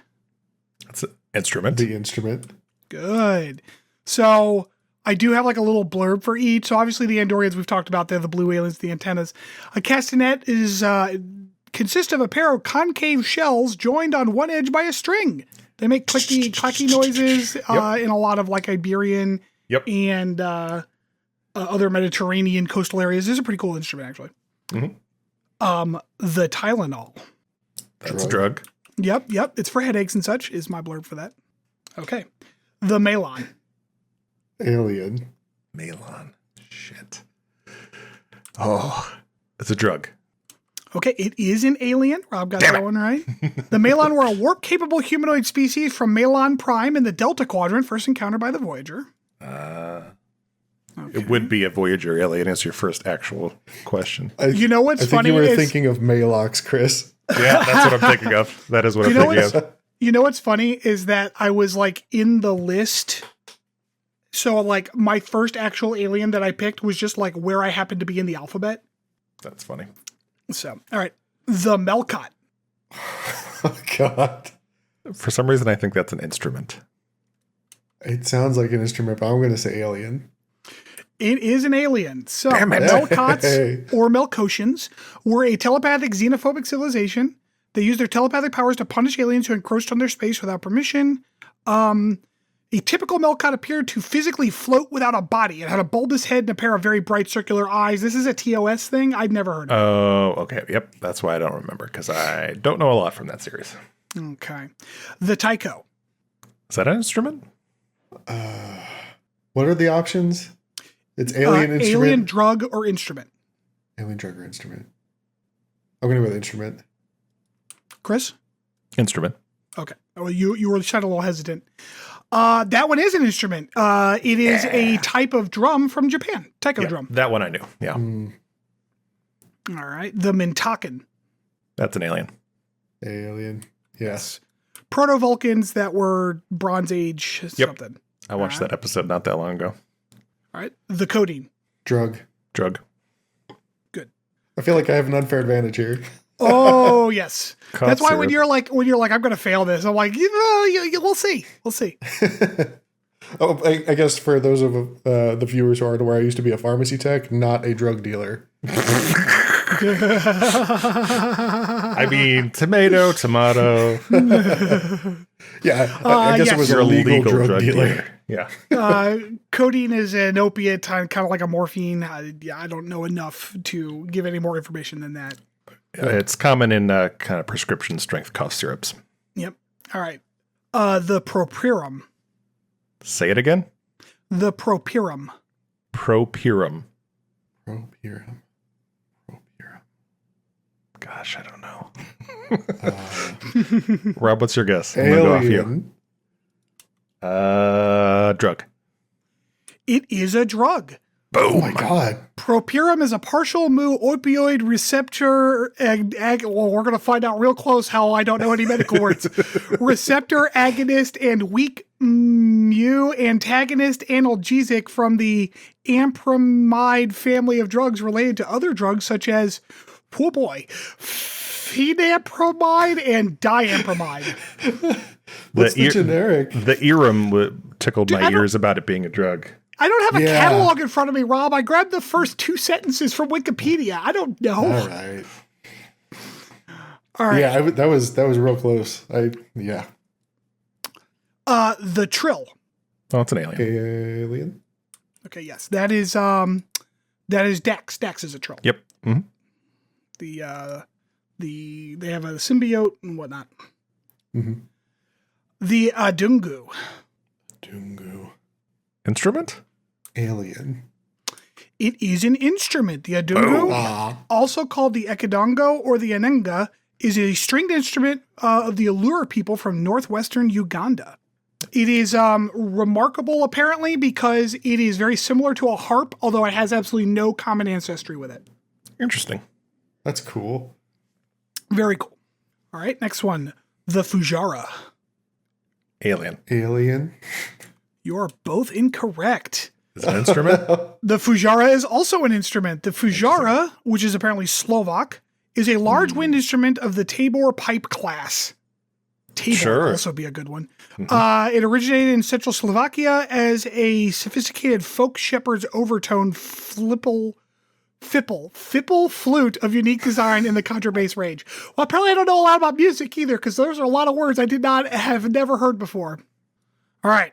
That's an instrument. The instrument. Good. So I do have like a little blurb for each. So obviously the Andorians we've talked about, they're the blue aliens, the antennas. A castanet is consists of a pair of concave shells joined on one edge by a string. They make clicky, clacky noises in a lot of like Iberian and other Mediterranean coastal areas. This is a pretty cool instrument, actually. Mm-hmm. The Tylenol. That's a drug. Yep. It's for headaches and such, is my blurb for that. Okay. The Malon. Alien. Malon. Shit. Oh, it's a drug. Okay, it is an alien. Rob got that one right. The Malon were a warp-capable humanoid species from Malon Prime in the Delta Quadrant, first encountered by the Voyager. It would be a Voyager alien as your first actual question. You know what's funny? I think you were thinking of Malox, Chris. Yeah, that's what I'm thinking of. That is what I'm thinking of. You know what's funny is that I was like in the list. So like my first actual alien that I picked was just like where I happened to be in the alphabet. That's funny. So, all right. The Melcot. Oh, God. For some reason, I think that's an instrument. It sounds like an instrument, but I'm going to say alien. It is an alien. So, Damn it. Melcots or Melcotians were a telepathic xenophobic civilization. They used their telepathic powers to punish aliens who encroached on their space without permission. A typical Melcot appeared to physically float without a body. It had a bulbous head and a pair of very bright circular eyes. This is a TOS thing. I'd never heard of. Oh, okay. Yep. That's why I don't remember, because I don't know a lot from that series. Okay. The Tycho. Is that an instrument? What are the options? It's alien instrument. Alien, drug, or instrument. Alien, drug, or instrument. I'm going to go with instrument. Chris? Instrument. Okay. Oh, you were a little hesitant. That one is an instrument. It is a type of drum from Japan. Taiko drum. That one I knew. Yeah. All right. The Mintakan. That's an alien. Alien. Yes. Proto-Vulcans that were Bronze Age something. I watched that episode not that long ago. All right. The Codeine. Drug. Good. I feel like I have an unfair advantage here. Oh, yes. That's why syrup. when you're like, I'm going to fail this, I'm like, we'll see. We'll see. Oh, I guess for those of the viewers who aren't aware, I used to be a pharmacy tech, not a drug dealer. I mean, tomato. Yeah, I guess it was You're a a legal legal drug dealer. Yeah. Codeine is an opiate, kind of like a morphine. I don't know enough to give any more information than that. It's common in kind of prescription strength cough syrups. Yep. All right. The Propirum. Say it again. The Propirum. Propirum. Gosh, I don't know. Rob, what's your guess? I'm gonna go off you. Drug. It is a drug. Boom. Oh my god. Propirum is a partial mu opioid receptor. Well, we're going to find out real close how I don't know any medical words. Receptor agonist and weak mu antagonist analgesic from the ampramide family of drugs related to other drugs such as, oh boy, phenapramide and diampramide. What's the generic? The Erum tickled my ears about it being a drug. I don't have a catalog in front of me, Rob. I grabbed the first 2 sentences from Wikipedia. I don't know. All right. Yeah, that was real close. Yeah. The Trill. Oh, it's an alien. Alien. Okay, yes. That is Dax. Dax is a Trill. Yep. Mm-hmm. They have a symbiote and whatnot. Mm-hmm. The Adungu. Instrument? Alien. It is an instrument. The Adungu, also called the Ekidongo or the Anenga, is a stringed instrument of the Allure people from northwestern Uganda. It is remarkable, apparently, because it is very similar to a harp, although it has absolutely no common ancestry with it. Interesting. That's cool. Very cool. All right, next one. The Fujara. Alien. You're both incorrect. Is it an instrument? The Fujara is also an instrument. The Fujara, which is apparently Slovak, is a large wind instrument of the Tabor pipe class. Tabor would also be a good one. Mm-hmm. It originated in central Slovakia as a sophisticated folk shepherd's overtone fipple flute of unique design in the contrabass range. Well, apparently I don't know a lot about music either, because those are a lot of words I have never heard before. All right.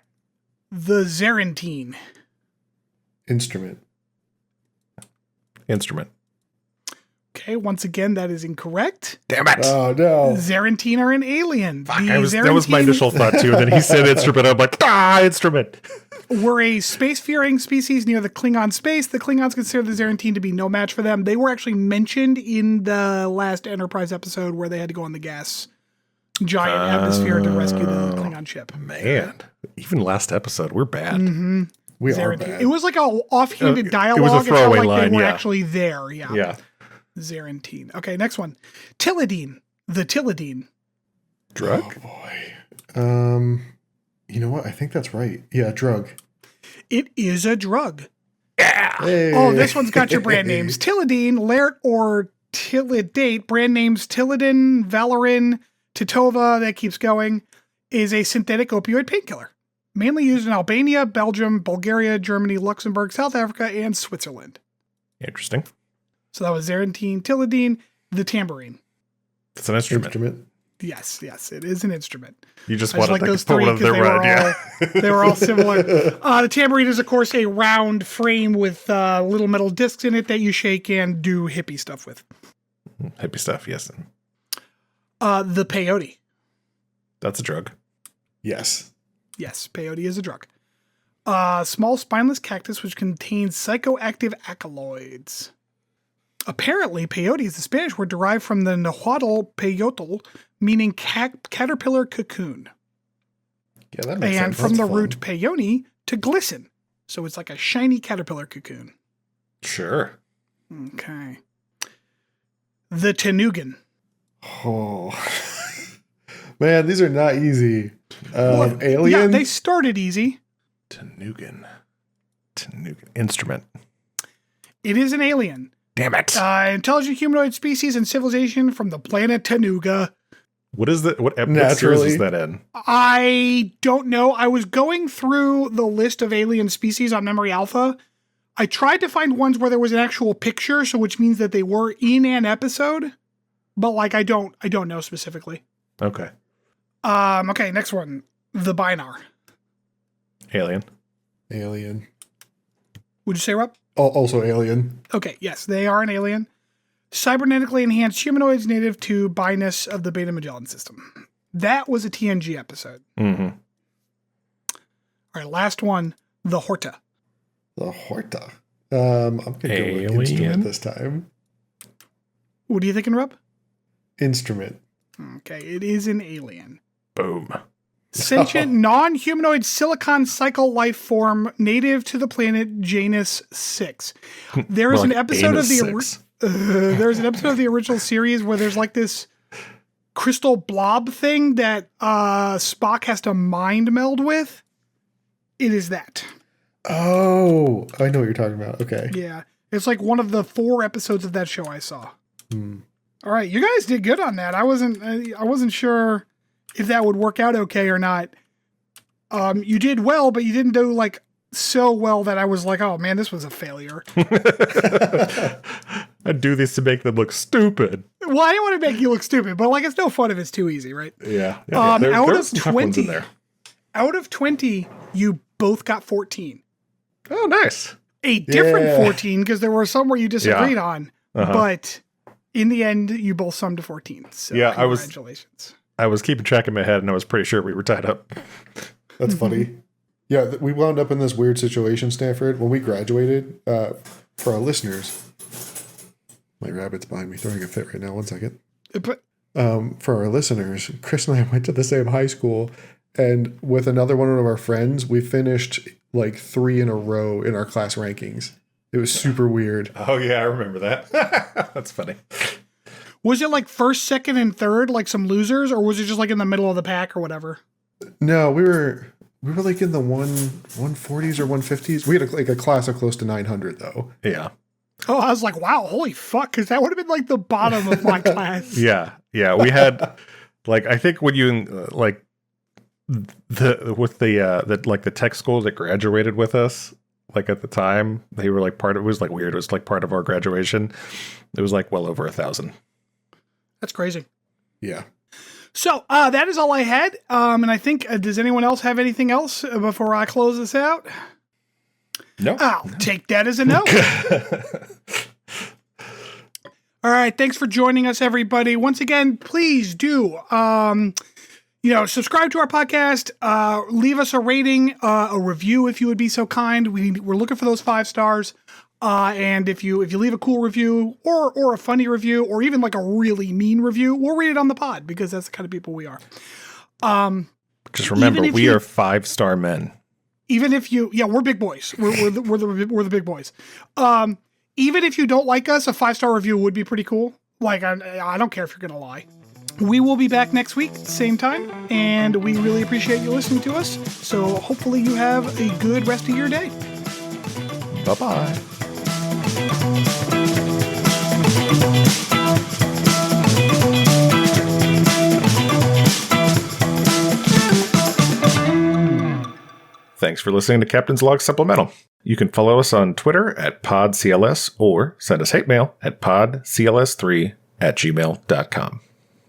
The Zarentine. Instrument. Okay, once again, that is incorrect. Damn it. Oh, no. Zarentine are an alien. That was my initial thought, too. And then he said instrument. I'm like, instrument. Were a space-faring species near the Klingon space. The Klingons consider the Zarentine to be no match for them. They were actually mentioned in the last Enterprise episode where they had to go on the gas giant atmosphere to rescue the Klingon ship. Man, even last episode, we're bad. Mm-hmm. We Zarentine. are bad. It was like a offhanded dialogue. It was a throwaway line, They were actually there. Yeah. Zarentine. Okay, next one. Tilidine. The Tilidine. Drug? Oh, boy. You know what? I think that's right. Yeah, drug. It is a drug. Yeah. Hey. Oh, this one's got your brand names. Tilidine, Laert, or Tilidate. Brand names Tilidin, Valorin, Titova, that keeps going, is a synthetic opioid painkiller. Mainly used in Albania, Belgium, Bulgaria, Germany, Luxembourg, South Africa, and Switzerland. Interesting. So that was Zarentine, Tilidine, the tambourine. It's an instrument. Yes, it is an instrument. You just I wanted like to those put three one of because their they were all similar. The tambourine is, of course, a round frame with little metal discs in it that you shake and do hippie stuff with. Hippie stuff, yes. The peyote. That's a drug. Yes. Yes, peyote is a drug. Small spineless cactus which contains psychoactive alkaloids. Apparently, peyote is the Spanish word derived from the Nahuatl peyotl, meaning caterpillar cocoon. Yeah, that makes sense. And from That's the fun. root peyoni, to glisten. So it's like a shiny caterpillar cocoon. Sure. Okay. The Tanugan. Oh. Man, these are not easy. Well, Alien? Yeah, they started easy. Tanugan. Instrument. It is an alien. Damn it. Intelligent humanoid species and civilization from the planet Tanuga. What is that? What series Naturally. is that in? I don't know. I was going through the list of alien species on Memory Alpha. I tried to find ones where there was an actual picture, so which means that they were in an episode, but like I don't know specifically. Okay. Okay, next one. The Binar. Alien. Alien. Would you say, Rob? Also alien. Okay, yes, they are an alien. Cybernetically enhanced humanoids native to Binus of the Beta Magellan system. That was a TNG episode. Mm-hmm. All right, last one. The Horta. The Horta. I'm going to go with instrument this time. What are you thinking, Rob? Instrument. Okay, it is an alien. Boom. Sentient, non-humanoid silicon cycle life form native to the planet Janus 6. There is More an like episode of Anus the 6. there's an episode of the original series where there's like this crystal blob thing that Spock has to mind meld with. It is that. Oh, I know what you're talking about. Okay. Yeah. It's like one of the 4 episodes of that show I saw. All right, you guys did good on that. I wasn't sure if that would work out okay or not. You did well, but you didn't do like so well that I was like, oh man, this was a failure. I do this to make them look stupid. Well, I don't want to make you look stupid, but like it's no fun if it's too easy, right? Yeah. Out There's of tough ones in 20, there. out of 20, you both got 14. Oh, nice. A different Yeah. 14 because there were some where you disagreed on, Uh-huh. but in the end, you both summed to 14. So Yeah, congratulations. I was keeping track in my head, and I was pretty sure we were tied up. That's funny. Yeah, we wound up in this weird situation, Stanford, when we graduated. For our listeners, my rabbit's behind me throwing a fit right now. 1 second. But For our listeners, Chris and I went to the same high school, and with another one of our friends, we finished like 3 in a row in our class rankings. It was super weird. Oh, yeah, I remember that. That's funny. was it like first, second, and third, like some losers, or was it just like in the middle of the pack or whatever? No, we were like in the 140s or 150s. We had like a class of close to 900 though. Yeah. Oh, I was like, wow, holy fuck, because that would have been like the bottom of my class. Yeah. Yeah. We had, like, I think when you, like, the tech schools that graduated with us, like at the time, they were like it was like weird. It was like part of our graduation. It was like well over 1,000. That's crazy. Yeah. So that is all I had. And I think, does anyone else have anything else before I close this out? No. I'll take that as a no. All right. Thanks for joining us, everybody. Once again, please do, subscribe to our podcast, leave us a rating, a review, if you would be so kind. We're looking for those 5 stars. And if you leave a cool review or a funny review or even like a really mean review, we'll read it on the pod because that's the kind of people we are. Just remember, even if we are 5-star men. Even if we're big boys. We're the big boys. Even if you don't like us, a 5-star review would be pretty cool. Like, I don't care if you're going to lie. We will be back next week, same time, and we really appreciate you listening to us. So hopefully you have a good rest of your day. Bye-bye. Thanks for listening to Captain's Log Supplemental. You can follow us on Twitter at PodCLS or send us hate mail at podcls3@gmail.com.